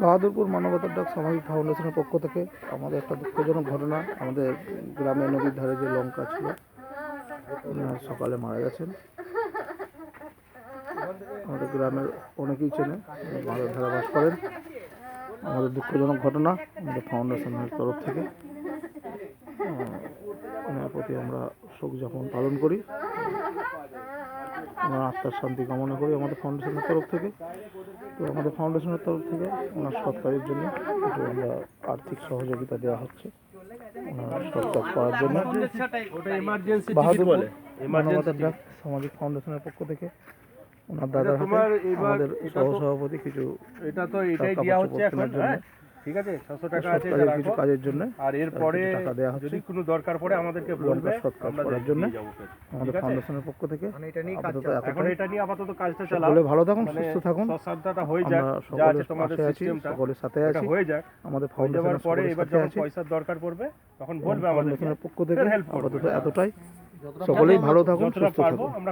বাহাদুরপুর মানবতার ডাক সামাজিক ফাউন্ডেশনের পক্ষ থেকে আমাদের একটা দুঃখজনক ঘটনা। আমাদের গ্রামে নদীর ধারে যে লঙ্কা ছিল, উনি আজ সকালে মারা গেছেন। আমাদের গ্রামের অনেকেই চেনে, বাঁধের ধারে বাস করেন। আমাদের দুঃখজনক ঘটনা। আমাদের ফাউন্ডেশনের তরফ থেকে ওনার প্রতি আমরা শোক যাপন পালন করি, ওনার আত্মার শান্তি কামনা করি আমাদের ফাউন্ডেশনের তরফ থেকে। তো আমাদের ফাউন্ডেশনের তরফ থেকে ওনার সৎ কাজের জন্য একটু আমরা আর্থিক সহযোগিতা দেওয়া হচ্ছে ওনার সৎ কাজ করার জন্য। বাহাদুরপুর মানবতার ডাক সামাজিক ফাউন্ডেশনের পক্ষ থেকে ওনার দাদার হাতে আমাদের সহসভাপতি কিছু ঠিক আছে, 600 টাকা আছে কিছু কাজের জন্য, আর এরপরে টাকা দেওয়া হচ্ছে যদি কোনো দরকার পড়ে আমাদেরকে বলবে, সৎ কাজ করার জন্য আমাদের ফাউন্ডেশনের পক্ষ থেকে। এখন এটা নিয়ে আপাতত কাজটা চালাও। সকলে ভালো থাকুন, সুস্থ থাকুন, সৎসাধ্যটা হয়ে যায়, যা আছে তোমাদের সিস্টেমটা সকলের সাথে আছি, হয়ে যায়। আমাদের ফাউন্ডেশনের পরে এবার যখন পয়সার দরকার পড়বে তখন বলবে আমাদের পক্ষ থেকে। আপাতত এতটাই, সকলেই ভালো থাকুন, সুস্থ থাকুন।